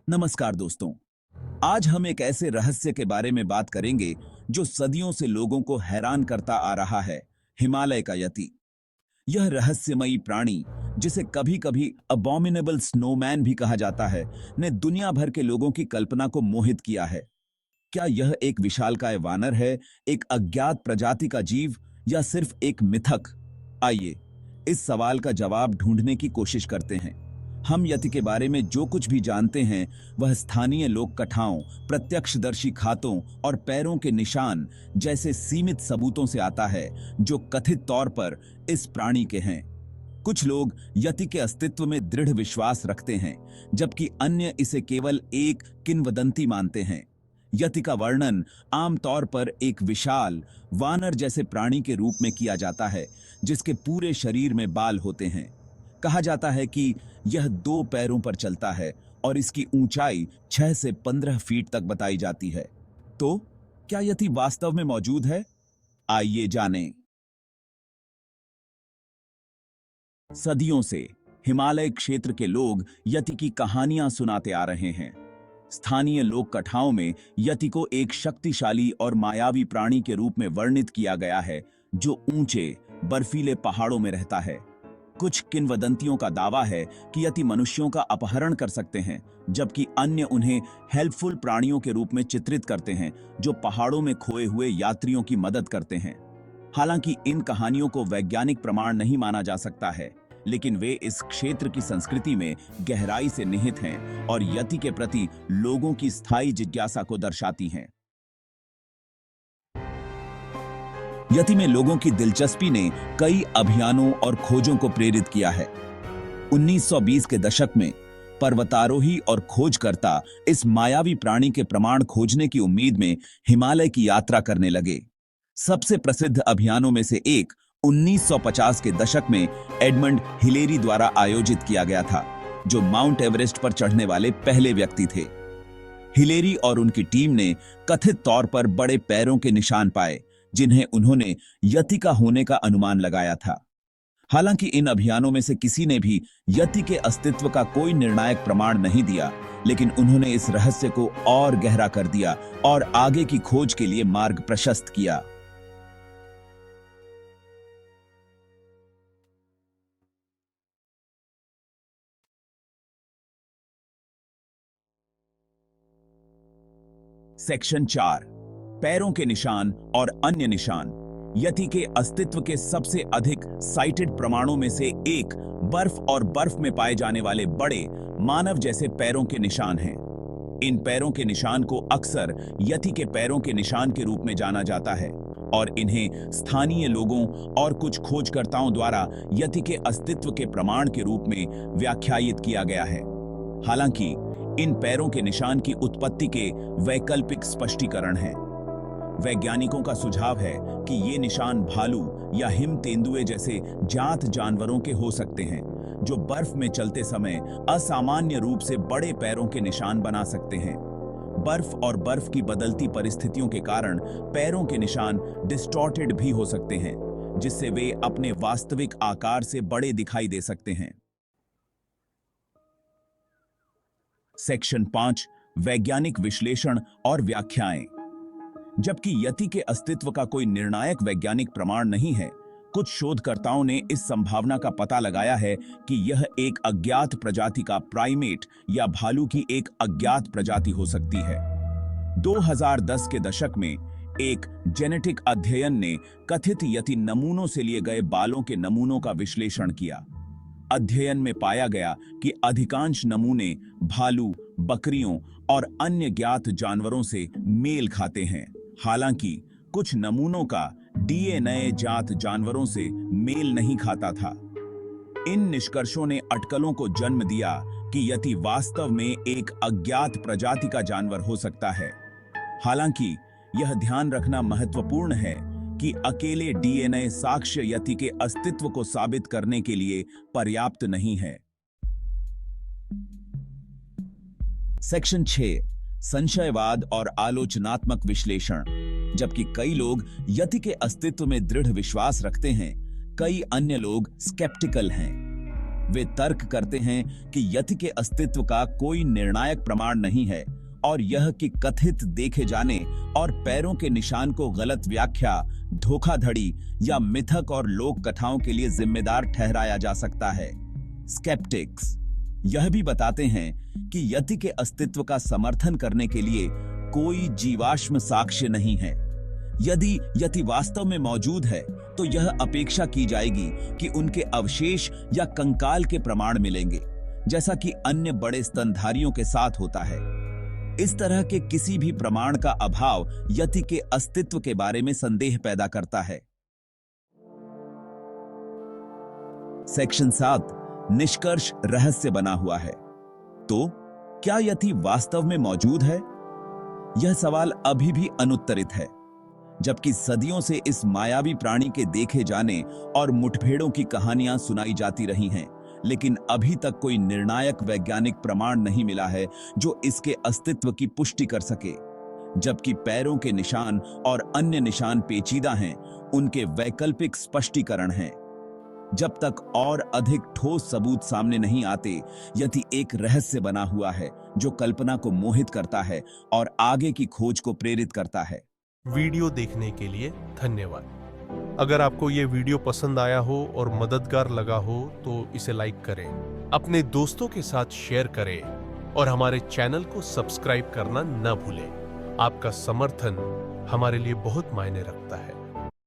नमस्कार दोस्तों। आज हम एक ऐसे रहस्य के बारे में बात करेंगे जो सदियों से लोगों को हैरान करता आ रहा है। हिमालय का यति। यह रहस्यमयी प्राणी, जिसे कभी-कभी अबॉमिनेबल स्नोमैन भी कहा जाता है, ने दुनिया भर के लोगों की कल्पना को मोहित किया है। क्या यह एक विशालकाय वानर है, एक अज्ञात प्रजाति का जीव, या सिर्फ एक मिथक? आइए इस सवाल का जवाब ढूंढने की कोशिश करते हैं। हम यति के बारे में जो कुछ भी जानते हैं वह स्थानीय लोक कथाओं, प्रत्यक्षदर्शी खातों और पैरों के निशान जैसे सीमित सबूतों से आता है, जो कथित तौर पर इस प्राणी के हैं। कुछ लोग यति के अस्तित्व में दृढ़ विश्वास रखते हैं, जबकि अन्य इसे केवल एक किंवदंती मानते हैं। यति का वर्णन आमतौर पर एक विशाल वानर जैसे प्राणी के रूप में किया जाता है, जिसके पूरे शरीर में बाल होते हैं। कहा जाता है कि यह 2 पैरों पर चलता है और इसकी ऊंचाई 6 से 15 फीट तक बताई जाती है। तो क्या यति वास्तव में मौजूद है? आइए जानें। सदियों से हिमालय क्षेत्र के लोग यति की कहानियां सुनाते आ रहे हैं। स्थानीय लोक कथाओं में यति को एक शक्तिशाली और मायावी प्राणी के रूप में वर्णित किया गया है, जो ऊंचे बर्फीले पहाड़ों में रहता है। कुछ किंवदंतियों का दावा है कि यति मनुष्यों का अपहरण कर सकते हैं, जबकि अन्य उन्हें हेल्पफुल प्राणियों के रूप में चित्रित करते हैं, जो पहाड़ों में खोए हुए यात्रियों की मदद करते हैं। हालांकि इन कहानियों को वैज्ञानिक प्रमाण नहीं माना जा सकता है, लेकिन वे इस क्षेत्र की संस्कृति में गहराई से निहित हैं और यति के प्रति लोगों की स्थायी जिज्ञासा को दर्शाती हैं। यति में लोगों की दिलचस्पी ने कई अभियानों और खोजों को प्रेरित किया है। 1920 के दशक में पर्वतारोही और खोजकर्ता इस मायावी प्राणी के प्रमाण खोजने की उम्मीद में हिमालय की यात्रा करने लगे। सबसे प्रसिद्ध अभियानों में से एक 1950 के दशक में एडमंड हिलेरी द्वारा आयोजित किया गया था, जो माउंट एवरेस्ट पर चढ़ने वाले पहले व्यक्ति थे। हिलेरी और उनकी टीम ने कथित तौर पर बड़े पैरों के निशान पाए, जिन्हें उन्होंने यति का होने का अनुमान लगाया था। हालांकि इन अभियानों में से किसी ने भी यति के अस्तित्व का कोई निर्णायक प्रमाण नहीं दिया, लेकिन उन्होंने इस रहस्य को और गहरा कर दिया और आगे की खोज के लिए मार्ग प्रशस्त किया। सेक्शन 4, पैरों के निशान और अन्य निशान। यति के अस्तित्व के सबसे अधिक साइटेड प्रमाणों में से एक बर्फ और बर्फ में पाए जाने वाले बड़े मानव जैसे पैरों के निशान हैं। इन पैरों के निशान को अक्सर यति के पैरों के निशान के रूप में जाना जाता है और इन्हें स्थानीय लोगों और कुछ खोजकर्ताओं द्वारा यति के अस्तित्व के प्रमाण के रूप में व्याख्यायित किया गया है। हालांकि इन पैरों के निशान की उत्पत्ति के वैकल्पिक स्पष्टीकरण हैं। वैज्ञानिकों का सुझाव है कि ये निशान भालू या हिम तेंदुए जैसे जात जानवरों के हो सकते हैं, जो बर्फ में चलते समय असामान्य रूप से बड़े पैरों के निशान बना सकते हैं। बर्फ और बर्फ की बदलती परिस्थितियों के कारण पैरों के निशान डिस्टॉर्टेड भी हो सकते हैं, जिससे वे अपने वास्तविक आकार से बड़े दिखाई दे सकते हैं। सेक्शन 5, वैज्ञानिक विश्लेषण और व्याख्याएं। जबकि यति के अस्तित्व का कोई निर्णायक वैज्ञानिक प्रमाण नहीं है, कुछ शोधकर्ताओं ने इस संभावना का पता लगाया है कि यह एक अज्ञात प्रजाति का प्राइमेट या भालू की एक अज्ञात प्रजाति हो सकती है। 2010 के दशक में एक जेनेटिक अध्ययन ने कथित यति नमूनों से लिए गए बालों के नमूनों का विश्लेषण किया। अध्ययन में पाया गया कि अधिकांश नमूने भालू, बकरियों और अन्य ज्ञात जानवरों से मेल खाते हैं। हालांकि कुछ नमूनों का डीएनए जात जानवरों से मेल नहीं खाता था। इन निष्कर्षों ने अटकलों को जन्म दिया कि यति वास्तव में एक अज्ञात प्रजाति का जानवर हो सकता है। हालांकि यह ध्यान रखना महत्वपूर्ण है कि अकेले डीएनए साक्ष्य यति के अस्तित्व को साबित करने के लिए पर्याप्त नहीं है। सेक्शन 6, संशयवाद और आलोचनात्मक विश्लेषण। जबकि कई लोग यति के अस्तित्व में दृढ़ विश्वास रखते हैं, कई अन्य लोग स्केप्टिकल हैं। वे तर्क करते हैं कि यति के अस्तित्व का कोई निर्णायक प्रमाण नहीं है और यह कि कथित देखे जाने और पैरों के निशान को गलत व्याख्या, धोखाधड़ी या मिथक और लोक कथाओं के लिए जिम्मेदार ठहराया जा सकता है। स्केप्टिक्स यह भी बताते हैं कि यति के अस्तित्व का समर्थन करने के लिए कोई जीवाश्म साक्ष्य नहीं है। यदि यति वास्तव में मौजूद है तो यह अपेक्षा की जाएगी कि उनके अवशेष या कंकाल के प्रमाण मिलेंगे, जैसा कि अन्य बड़े स्तनधारियों के साथ होता है। इस तरह के किसी भी प्रमाण का अभाव यति के अस्तित्व के बारे में संदेह पैदा करता है। सेक्शन 7 निष्कर्ष रहस्य बना हुआ है। तो क्या यति वास्तव में मौजूद है? यह सवाल अभी भी अनुत्तरित है। जबकि सदियों से इस मायावी प्राणी के देखे जाने और मुठभेड़ों की कहानियां सुनाई जाती रही हैं, लेकिन अभी तक कोई निर्णायक वैज्ञानिक प्रमाण नहीं मिला है जो इसके अस्तित्व की पुष्टि कर सके। जबकि पैरों के निशान और अन्य निशान पेचीदा हैं, उनके वैकल्पिक स्पष्टीकरण हैं। जब तक और अधिक ठोस सबूत सामने नहीं आते, यति एक रहस्य बना हुआ है जो कल्पना को मोहित करता है और आगे की खोज को प्रेरित करता है। वीडियो देखने के लिए धन्यवाद। अगर आपको ये वीडियो पसंद आया हो और मददगार लगा हो तो इसे लाइक करें, अपने दोस्तों के साथ शेयर करें और हमारे चैनल को सब्सक्राइब करना न भूलें। आपका समर्थन हमारे लिए बहुत मायने रखता है।